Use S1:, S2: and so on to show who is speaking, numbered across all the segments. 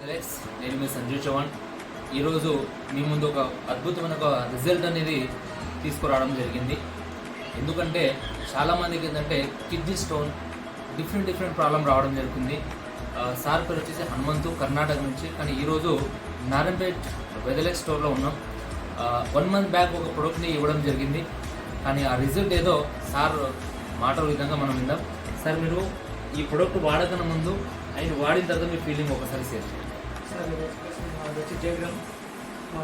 S1: వెదలెక్స్. నేను మీ సంజీవ్ చౌహాన్. ఈరోజు మీ ముందు ఒక అద్భుతమైన ఒక రిజల్ట్ అనేది తీసుకురావడం జరిగింది. ఎందుకంటే చాలామందికి ఏంటంటే కిడ్నీ స్టోన్ డిఫరెంట్ ప్రాబ్లం రావడం జరుగుతుంది. సార్ పేరు వచ్చేసి హనుమంతు, కర్ణాటక నుంచి. కానీ ఈరోజు నారాయణపేట్ వెదలెక్స్ స్టోర్లో ఉన్నాం. 1 month బ్యాక్ ఒక ప్రోడక్ట్ని ఇవ్వడం జరిగింది. కానీ ఆ రిజల్ట్ ఏదో సార్ మాటల విధంగా మనం విందాం. సార్, మీరు ఈ ప్రోడక్ట్ వాడకన్నా ముందు ఆయన వాడిన తర్వాత మీ ఫీలింగ్ ఒకసారి షేర్ చేయండి.
S2: సార్ ఇది వచ్చి జయగ్రామ్ మా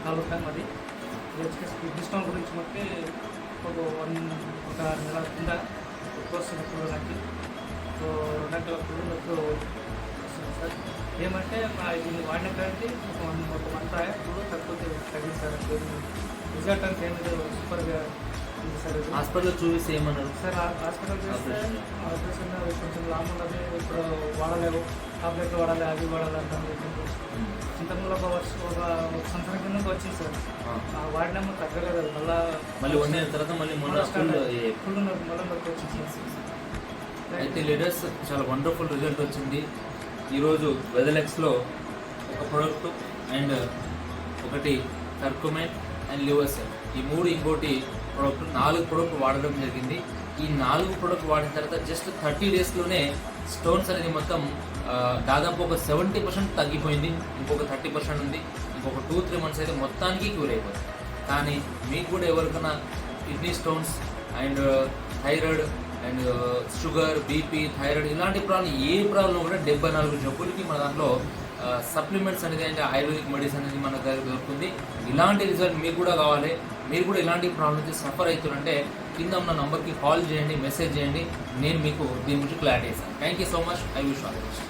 S2: తాలూకా అది డిస్కౌంట్ గురించి మనకి ఒక నెల కింద వస్తుంది ఇప్పుడు నాకు. సో 2 గంటల నాకు వస్తుంది సార్. ఏమంటే దీన్ని వాడిన కాబట్టి ఒక మంత్ ఇప్పుడు తక్కువ తగ్గింది సార్. రిజల్ట్ అంటే ఏమిటో సూపర్గా ఉంది సార్.
S1: హాస్పిటల్లో చూపిస్తే ఏమన్నారు
S2: సార్? హాస్పిటల్ చూస్తే ఆపరేషన్ కొంచెం లాంగ్ ఉన్నది, ఇప్పుడు వాడలేవు, టాబ్లెట్లు వాడాలి, అవి వాడాలి అంటారు. ఇంతకుముందు ఒక సంవత్సరం కింద వచ్చింది సార్. వాడినామో తగ్గలేదు.
S1: మళ్ళీ 1 year తర్వాత మళ్ళీ
S2: ఫుల్ మళ్ళీ వచ్చింది సార్.
S1: అయితే లీడర్స్, చాలా వండర్ఫుల్ రిజల్ట్ వచ్చింది. ఈరోజు వెదలెక్స్లో ఒక ప్రోడక్ట్ అండ్ ఒకటి కర్కుమెన్ అండ్ లివర్ సెల్, ఈ 3 ఇంకోటి ప్రోడక్ట్ 4 ప్రోడక్ట్ వాడడం జరిగింది. ఈ 4 ప్రోడక్ట్ వాడిన తర్వాత జస్ట్ 30 daysలోనే స్టోన్స్ అనేది మొత్తం దాదాపు ఒక 70% తగ్గిపోయింది. ఇంకొక 30% ఉంది. ఇంకొక 2-3 months అయితే మొత్తానికి క్యూర్ అయిపోతుంది. కానీ మీకు కూడా ఎవరికైనా kidney stones and thyroid and sugar, BP, thyroid ఇలాంటి ప్రాబ్లం ఏ ప్రాబ్లం కూడా 74 జబ్బులకి మన దాంట్లో సప్లిమెంట్స్ అనేది అంటే ఆయుర్వేదిక్ మెడిసిన్ అనేది మన దగ్గర దొరుకుతుంది. ఇలాంటి రిజల్ట్ మీకు కూడా కావాలి, మీరు కూడా ఇలాంటి ప్రాబ్లమ్స్ సఫర్ అవుతుంటే కింద ఉన్న నంబర్కి కాల్ చేయండి, మెసేజ్ చేయండి. నేను మీకు దీని గురించి క్లారిటీ ఇస్తాను. Thank you so much. I wish all the best.